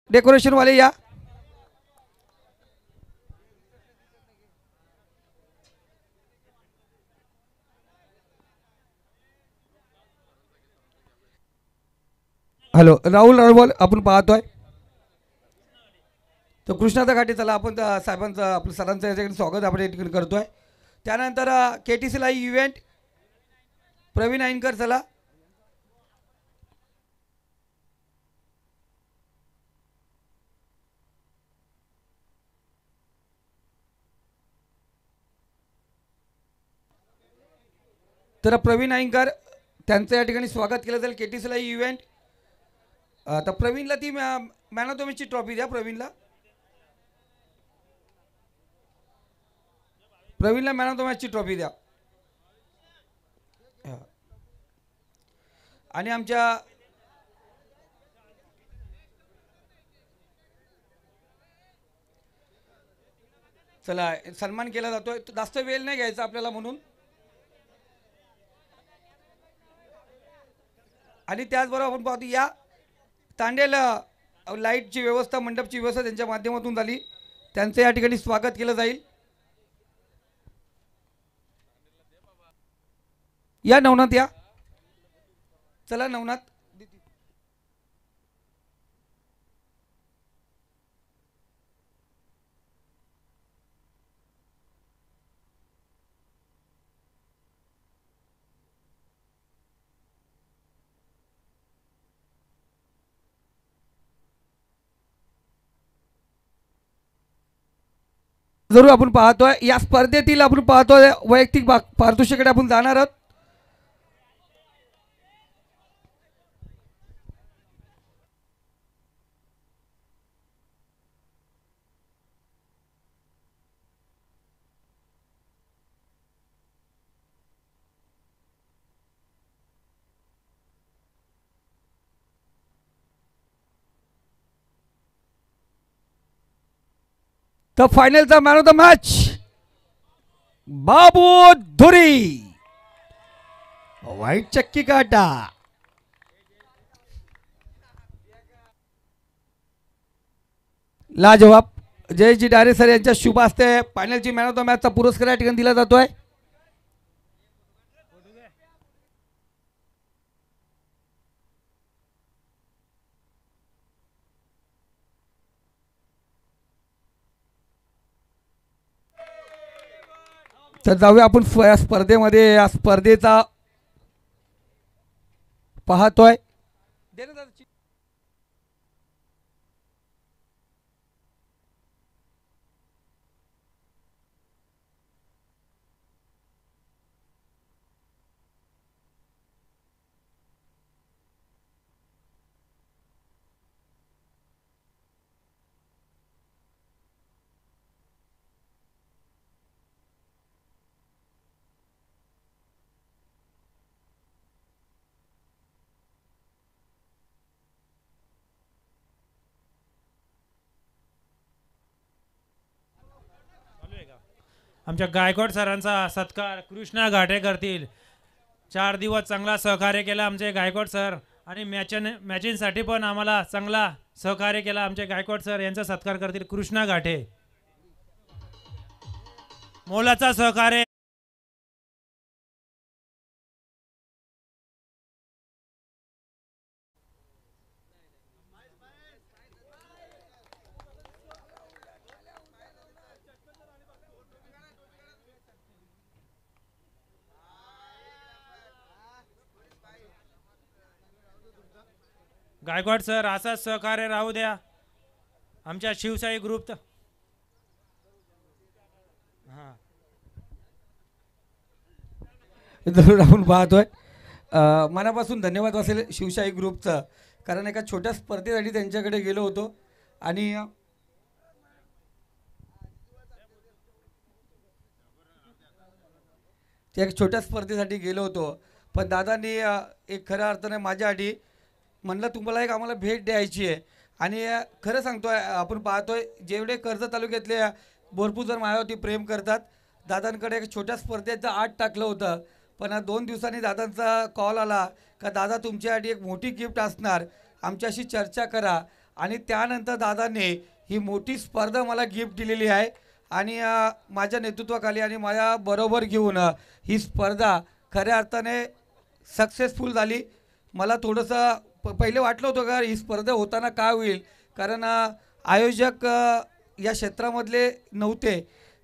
Decoration वाले या. Hello Rahul Adwal आपण पाहतोय. तर कृष्णाचा घाटी चला आपण साहेबांचं आपलं सरांचं याच्याकडे स्वागत आपण या ठिकाणी करतोय. त्यानंतर K T C live event Praveen Ainkar चला. तर प्रवीण ऐनकर त्यांचं या ठिकाणी स्वागत केलं जाईल के टी सी लाईव्ह इव्हेंट. तर प्रवीणला ती मॅन ऑफ द मॅचची ट्रॉफी द्या. प्रवीणला मॅन ऑफ द मॅचची ट्रॉफी द्या. आणि आमच्या चला सन्मान केला जातोय. जास्त वेळ नाही घ्यायचा आपल्याला म्हणून. आणि त्याचबरोबर आपण पाहतो या तांडेल लाईटची व्यवस्था मंडपची व्यवस्था त्यांच्या माध्यमातून झाली. त्यांचं या ठिकाणी स्वागत केलं जाईल. या नवनाथ या. चला नवनाथ. जरूर आपण पाहतोय या स्पर्धेतील आपण पाहतोय वैयक्तिक पारितोषिकाकडे आपण जाणार आहोत. तर फायनलचा मॅन ऑफ द मॅच बाबू धुरी वाईट चक्की काटा. लाजवाब जयजी डायरे सर यांच्या शुभ हस्ते फायनलची मॅन ऑफ द मॅचचा पुरस्कार या ठिकाणी दिला जातोय. तर जाऊया आपण स्पर्धेमध्ये. या स्पर्धेचा पाहतोय आमच्या गायकवाड सरांचा सत्कार कृष्णा घाटे करतील. 4 दिवस चांगला सहकार्य केला आमचे गायकवाड सर. आणि मॅचिंगसाठी पण आम्हाला चांगला सहकार्य केला आमचे गायकवाड सर. यांचा सत्कार करतील कृष्णा घाटे. मोलाचा सहकार्य. गायकवाड सर असाच सहकार्य राहू द्या आमच्या शिवशाही ग्रुप. जरूर आपण पाहतोय. मनापासून धन्यवाद असेल शिवशाही ग्रुपचा. कारण एका छोट्या स्पर्धेसाठी त्यांच्याकडे गेलो होतो आणि त्या एक छोट्या स्पर्धेसाठी गेलो होतो. पण दादांनी एक खऱ्या अर्थाने माझ्यासाठी म्हणलं तुम्हाला एक आम्हाला भेट द्यायची आहे. आणि खरं सांगतोय आपण पाहतोय जेवढे कर्जत तालुक्यातले भरपूर जण माझ्यावरती प्रेम करतात. दादांकडे एक छोट्या स्पर्धेचं आट टाकलं होतं. पण 2 दिवसांनी दादांचा कॉल आला का दादा तुमच्यासाठी एक मोठी गिफ्ट असणार, आमच्याशी चर्चा करा. आणि त्यानंतर दादांनी ही मोठी स्पर्धा मला गिफ्ट दिलेली आहे आणि माझ्या नेतृत्वाखाली आणि माझ्या बरोबर घेऊन ही स्पर्धा खऱ्या अर्थाने सक्सेसफुल झाली. मला थोडंसं पहिले वाटलं होतं का ही स्पर्धा होताना काय होईल, कारण आयोजक या क्षेत्रामधले नव्हते,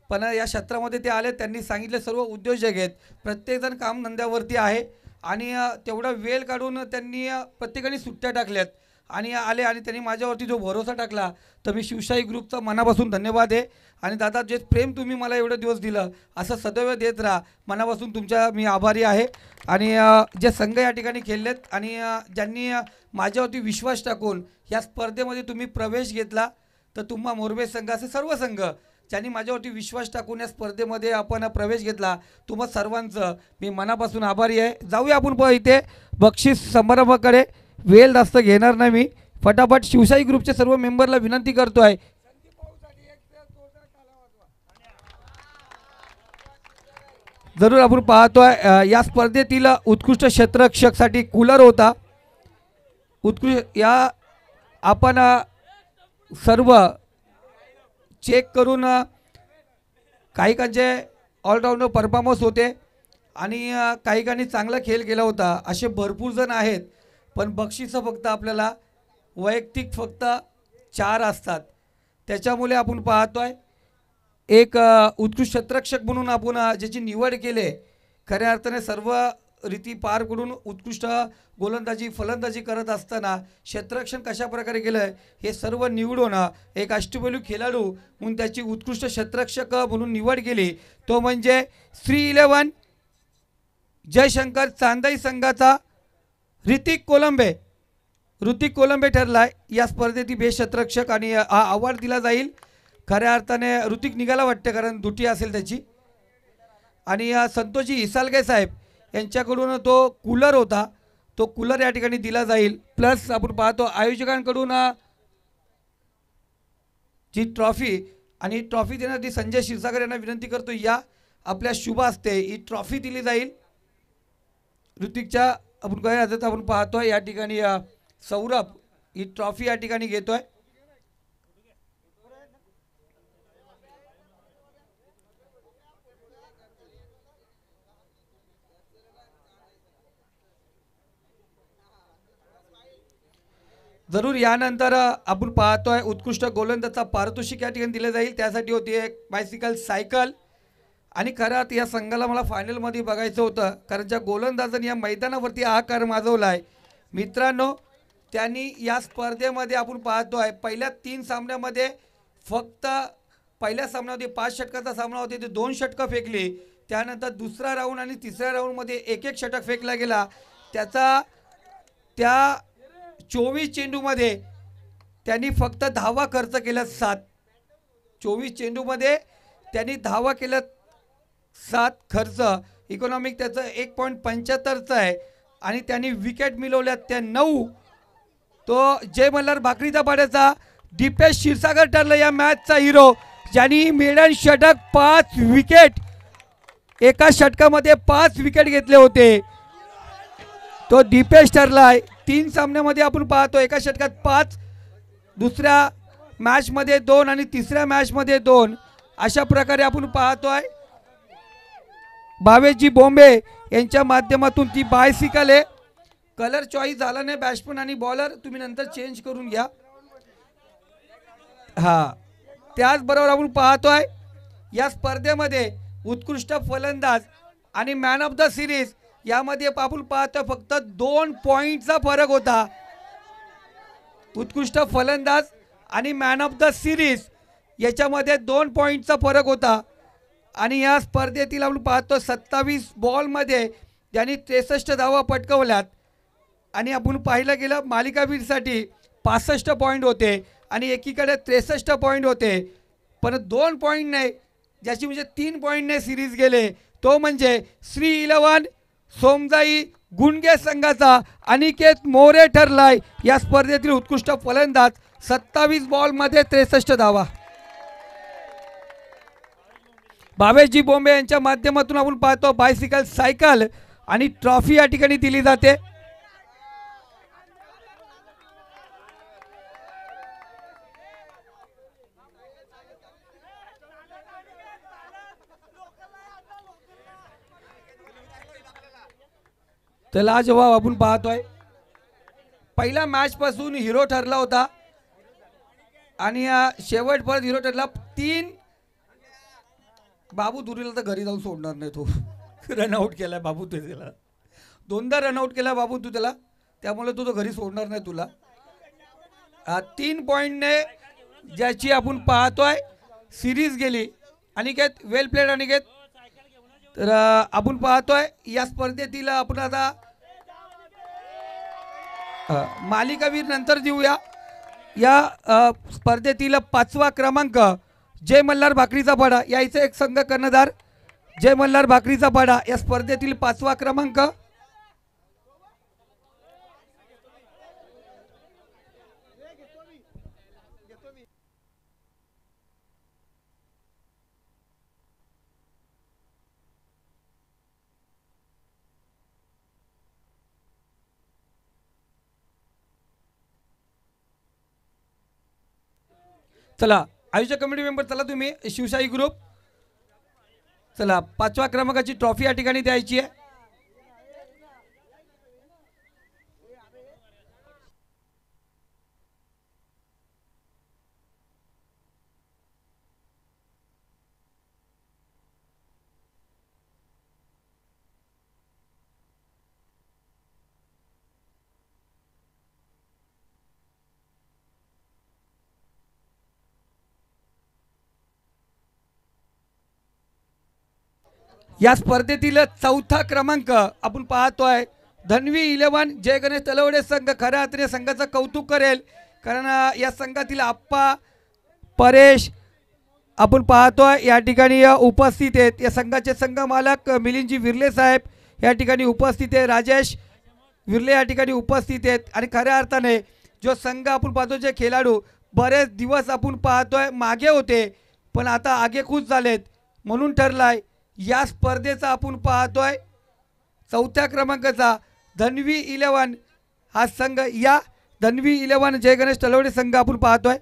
पण या क्षेत्रामध्ये ते आले. त्यांनी सांगितले सर्व उद्योजक आहेत, प्रत्येकजण कामधंद्यावरती आहे आणि तेवढा वेळ काढून त्यांनी प्रत्येकाने सुट्ट्या टाकल्यात आणि आले आणि त्यांनी माझ्यावरती जो भरोसा टाकला, तर मी शिवशाही ग्रुपचा मनापासून धन्यवाद आहे. आणि दादा, जे प्रेम तुम्ही मला एवढे दिवस दिलं असं सदैव देत राहा, मनापासून तुमच्या मी आभारी आहे. आणि जे संघ या ठिकाणी खेळलेत आणि ज्यांनी माझ्यावरती विश्वास टाकून या स्पर्धेमध्ये तुम्ही प्रवेश घेतला, तर तुम्हा मोरबे संघ असे सर्व संघ ज्यांनी माझ्यावरती विश्वास टाकून या स्पर्धेमध्ये आपण प्रवेश घेतला, तुम्हा सर्वांचं मी मनापासून आभारी आहे. जाऊया आपण इथे बक्षीस समारंभाकडे. वेळ जास्त घेणार नाही मी, फटाफट शिवशाही ग्रुपचे सर्व मेंबरला विनंती करतो आहे. जरूर आपण पाहतोय या स्पर्धेतील उत्कृष्ट क्षेत्ररक्षकसाठी कूलर होता. उत्कृष्ट या आपण सर्व चेक करून काहीकांचे ऑलराऊंडर परफॉर्मन्स होते आणि काहीकांनी चांगला खेळ केला होता, असे भरपूर जण आहेत. पण बक्षिसं फक्त आपल्याला वैयक्तिक फक्त 4 असतात. त्याच्यामुळे आपण पाहतोय एक उत्कृष्ट क्षेत्ररक्षक म्हणून आपण ज्याची निवड केली, खऱ्या अर्थाने सर्व रीती पार पडून उत्कृष्ट गोलंदाजी फलंदाजी करत असताना क्षेत्ररक्षण कशा प्रकारे केलं हे सर्व निवडून एक अष्टपैलू खेळाडू म्हणून त्याची उत्कृष्ट क्षेत्ररक्षक म्हणून निवड केली, तो म्हणजे श्री 11 जयशंकर चांदाई संघाचा ऋतिक कोलंबे. ऋतिक कोलंबे ठरलाय या स्पर्धेतील बेस्ट क्षेत्ररक्षक आणि हा अवॉर्ड दिला जाईल. खऱ्या अर्थाने ऋतिक निघाला वाटते, कारण दुटी असेल त्याची. आणि संतोषजी इसालगे साहेब यांच्याकडून तो कूलर होता, तो कूलर या ठिकाणी दिला जाईल. प्लस आपण पाहतो आयोजकांकडून जी ट्रॉफी आणि ट्रॉफी देण्यासाठी संजय क्षीरसागर यांना विनंती करतो, या आपल्या शुभ हस्ते ही ट्रॉफी दिली जाईल ऋतिकच्या. आपण काय आपण पाहतोय या ठिकाणी सौरभ ही ट्रॉफी या ठिकाणी घेतोय. जरूर यानंतर आपण पाहतोय उत्कृष्ट गोलंदाजाचा पारितोषिक या ठिकाणी दिले जाईल. त्यासाठी होती एक बायसिकल सायकल. आणि खरंच या संघाला मला फायनलमध्ये बघायचं होतं, कारण ज्या गोलंदाजांनी या मैदानावरती आकार माजवला आहे मित्रांनो, त्यांनी या स्पर्धेमध्ये आपण पाहतोय पहिल्या 3 सामन्यामध्ये फक्त पहिल्या सामन्यामध्ये 5 षटकाचा सामना होता, ते 2 षटकं फेकली. त्यानंतर दुसरा राऊंड आणि तिसऱ्या राऊंडमध्ये एक षटक फेकला गेला. त्या 24 चेंडूमध्ये त्यांनी फक्त धावा खर्च केल्या 7. 24 चेंडूमध्ये त्यांनी धावा केल्या 7 खर्च. इकॉनॉमिक त्याचं 1.75चं आहे आणि त्यांनी विकेट मिळवल्या त्या 9. तो जय मल्हार भाकरीचा पाड्याचा दीपेश क्षीरसागर ठरला या मॅचचा हिरो, ज्यांनी मेडन षटक 5 विकेट, एका षटकामध्ये 5 विकेट घेतले होते, तो दीपेश ठरलाय. 3 सामन्यामध्ये आपण पाहतो एका षटकात 5, दुसऱ्या मॅचमध्ये 2 आणि तिसऱ्या मॅचमध्ये 2. अशा प्रकारे आपण पाहतोय भावेशजी बॉम्बे यांच्या माध्यमातून ती बायसिकल आहे. कलर चॉईस झाला नाही बॅट्समन आणि बॉलर, तुम्ही नंतर चेंज करून घ्या. हा, त्याचबरोबर आपण पाहतोय या स्पर्धेमध्ये उत्कृष्ट फलंदाज आणि मॅन ऑफ द सिरीज यामध्ये आपण पाहतोय फक्त 2 पॉइंटचा फरक होता. उत्कृष्ट फलंदाज आणि मॅन ऑफ द सिरीज याच्यामध्ये 2 पॉइंटचा फरक होता. आणि या स्पर्धेतील आपण पाहतो 27 बॉलमध्ये त्यांनी 63 धावा पटकवल्यात. आणि आपण पाहिलं गेलं मालिकावीरसाठी 65 पॉईंट होते आणि एकीकडे 63 पॉईंट होते, पण 2 पॉईंट नाही, ज्याची म्हणजे 3 पॉईंटने सिरीज गेले, तो म्हणजे श्री 11 सोमजाई गुणगे संघाचा अनिकेत मोरे ठरलाय या स्पर्धेतील उत्कृष्ट फलंदाज. 27 बॉलमध्ये 63 धावा. भावेशजी बॉम्बे यांच्या माध्यमातून आपण पाहतो बायसिकल सायकल आणि ट्रॉफी या ठिकाणी दिली जाते. तर लाजवाब आपण पाहतोय पहिल्या मॅच पासून हिरो ठरला होता आणि शेवट परत हिरो ठरला. 3 बाबू दुरीला तर घरी जाऊन सोडणार नाही तो. रनआउट केलाय बाबू ते त्याला 2दा रनआउट केला बाबू तू त्याला, त्यामुळे तू तो घरी सोडणार नाही तुला. 3 पॉईंटने ज्याची आपण पाहतोय सिरीज गेली. अनिकेत वेल प्लेड अनिकेत. तर आपण पाहतोय या स्पर्धेतील आपण आता मालिकावीर नंतर देऊया. या स्पर्धेतील 5वा क्रमांक जय मल्हार भाकरीचा पाडा यायचा एक संघ कर्णधार. जय मल्हार भाकरीचा पाडा या स्पर्धेतील 5वा क्रमांक. चला आयोजक कमिटी मेंबर चला तुम्ही शिवशाही ग्रुप चला 5व्या क्रमांकाची ट्रॉफी या ठिकाणी द्यायची आहे. या स्पर्धेतील 4था क्रमांक आपण पाहतोय धन्वी 11 जय गणेश तलवडे संघ. खऱ्या अर्थाने संघाचं कौतुक करेल कारण या संघातील आप्पा परेश आपण पाहतोय या ठिकाणी उपस्थित आहेत. या संघाचे संघ मालक मिलिंदजी विर्ले साहेब या ठिकाणी उपस्थित आहे. राजेश विर्ले या ठिकाणी उपस्थित आहेत. आणि खऱ्या अर्थाने जो संघ आपण पाहतो जे खेळाडू बरेच दिवस आपण पाहतोय मागे होते पण आता आगेकूच झालेत म्हणून ठरलाय या स्पर्धेचा आपण पाहतोय 4थ्या क्रमांकाचा धन्वी 11 हा संघ. या धन्वी 11 जय गणेश तलवडे संघ आपण पाहतोय.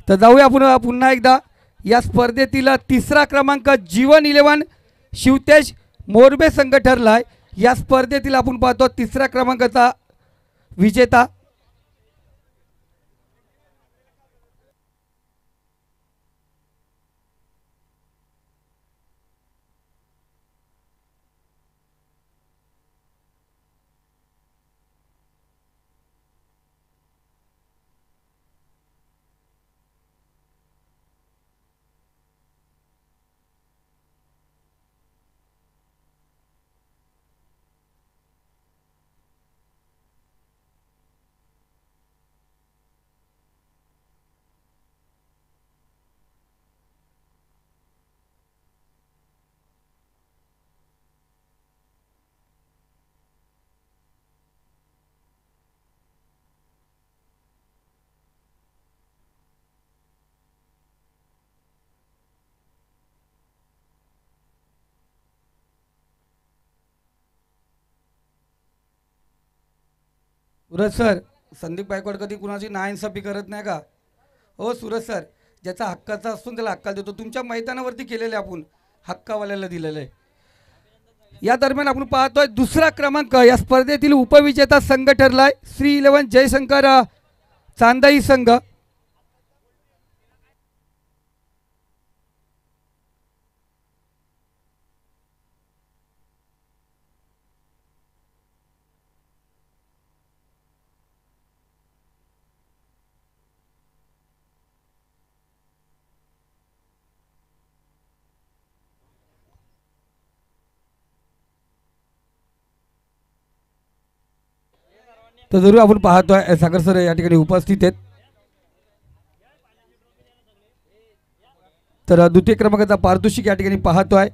तर जाऊया आपण पुन्हा एकदा या स्पर्धेतील 3रा क्रमांक जीवन 11 शिवतेज मोरबे संघ ठरलाय. या स्पर्धेतील आपण पाहतो 3ऱ्या क्रमांकाचा विजेता. सूरज सर संदीप गायकवाड कधी कुणाची नाइंसाफी करत नाही का हो सूरज सर. ज्याचा हक्काचा असतो त्याला हक्का देतो. तुमच्या मैदानावरती केलेले आपण हक्कावाल्याला दिलेलं आहे. या दरम्यान आपण पाहतोय 2रा क्रमांक या स्पर्धेतील उपविजेता संघ ठरलाय श्री 11 जयशंकर चांदाई संघ. तर जरूर आपण पाहतोय सागर सर या ठिकाणी उपस्थित आहेत. तर द्वितीय क्रमांकाचा पारितोषिक या ठिकाणी पाहतोय.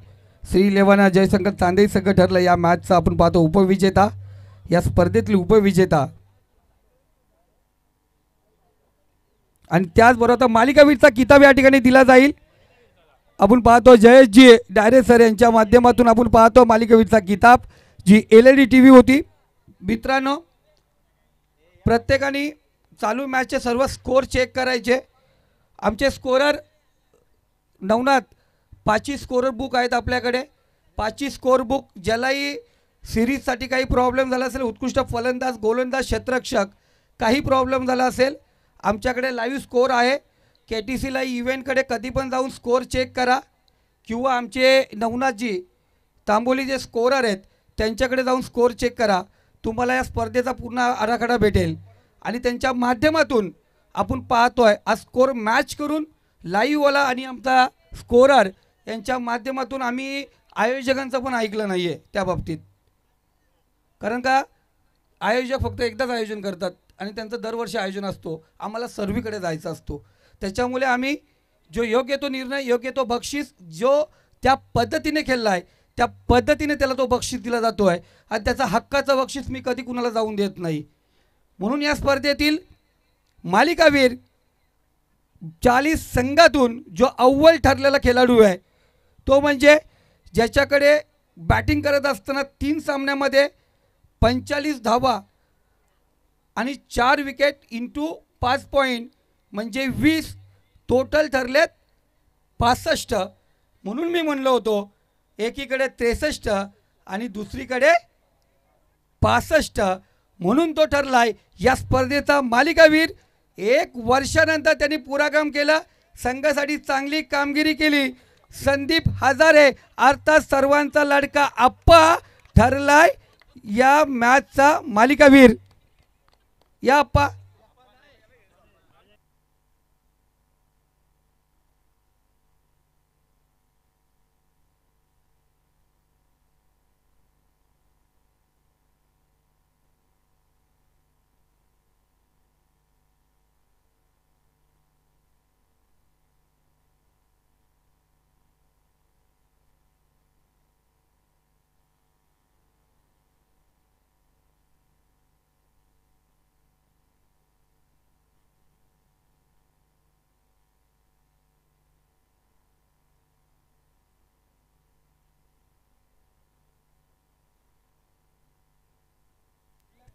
श्री 11 जयशंकर चांदेई संघ ठरला या मॅचचा आपण पाहतो उपविजेता, या स्पर्धेतील उपविजेता. आणि त्याचबरोबर मालिकावीरचा किताब या ठिकाणी दिला जाईल. आपण पाहतो जयेशजी डायरे सर यांच्या माध्यमातून आपण पाहतो मालिकावीरचा किताब, जी LED TV होती. मित्रांनो, प्रत्येकाने चालू मॅचचे सर्व स्कोर चेक करायचे. आमचे स्कोरर नवनाथ 5 स्कोरर बुक आहेत आपल्याकडे. 5 स्कोर बुक, ज्यालाही सिरीजसाठी काही प्रॉब्लेम झाला असेल, उत्कृष्ट फलंदाज, गोलंदाज, क्षेत्ररक्षक काही प्रॉब्लेम झाला असेल, आमच्याकडे लाईव्ह स्कोर आहे. KTCला इव्हेंटकडे कधी पण जाऊन स्कोर चेक करा, किंवा आमचे नवनाथजी तांबोली जे स्कोरर आहेत त्यांच्याकडे जाऊन स्कोर चेक करा. तुम्हाला या स्पर्धेचा पूर्ण आराखडा भेटेल. आणि त्यांच्या माध्यमातून आपण पाहतोय आज स्कोर मॅच करून लाईव्हवाला आणि आमचा स्कोरर यांच्या माध्यमातून आम्ही आयोजकांचं पण ऐकलं नाही आहे त्या बाबतीत. कारण का आयोजक फक्त एकदाच आयोजन करतात आणि त्यांचं दरवर्षी आयोजन असतो, आम्हाला सर्वीकडे जायचं असतो. त्याच्यामुळे आम्ही जो योग्य तो निर्णय, योग्य तो बक्षीस, जो त्या पद्धतीने खेळला आहे त्या पद्धतीने त्याला तो बक्षीस दिला जातो आहे. आणि त्याचा हक्काचं बक्षीस मी कधी कुणाला जाऊन देत नाही. म्हणून या स्पर्धेतील मालिकावीर 40 संघातून जो अव्वल ठरलेला खेळाडू आहे तो म्हणजे ज्याच्याकडे बॅटिंग करत असताना 3 सामन्यामध्ये 45 धावा आणि 4 विकेट इंटू 5 पॉईंट म्हणजे 20 टोटल ठरलेत 65. म्हणून मी म्हणलो होतो एकीकडे 63 आणि दुसरीकडे 65, म्हणून तो ठरलाय या स्पर्धेचा मालिकावीर. 1 वर्षानंतर त्यांनी पुरा काम केलं, संघासाठी चांगली कामगिरी केली. संदीप हजारे अर्थात सर्वांचा लाडका आप्पा ठरलाय या मॅचचा मालिकावीर. या आप्पा.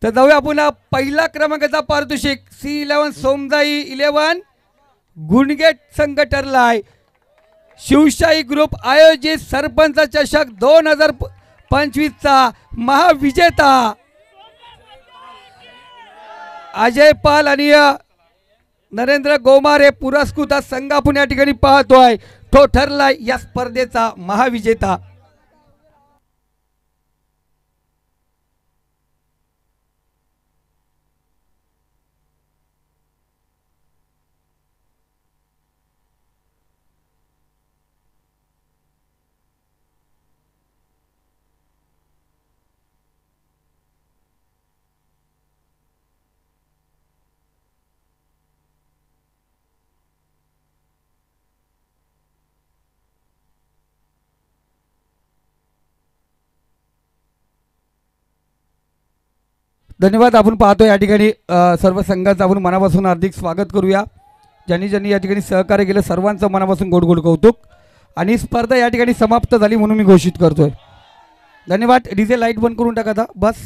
तर जाऊया आपण पहिला क्रमांकाचा पारितोषिक. C11 सोमजाई 11 गुणगेट संघ ठरलाय शिवशाही ग्रुप आयोजित सरपंच चषक 2025चा महाविजेता अजय पाल आणि नरेंद्र गोमार हे पुरस्कृत संघ आपण या ठिकाणी पाहतोय. तो ठरलाय या स्पर्धेचा महाविजेता. धन्यवाद. आपण पाहतो या ठिकाणी सर्व संघाचं आपण मनापासून हार्दिक स्वागत करूया. ज्यांनी ज्यांनी या ठिकाणी सहकार्य केलं सर्वांचं मनापासून गोड गोड कौतुक. आणि स्पर्धा या ठिकाणी समाप्त झाली म्हणून मी घोषित करतोय. धन्यवाद. डीजे लाईट बंद करून टाका आता बस.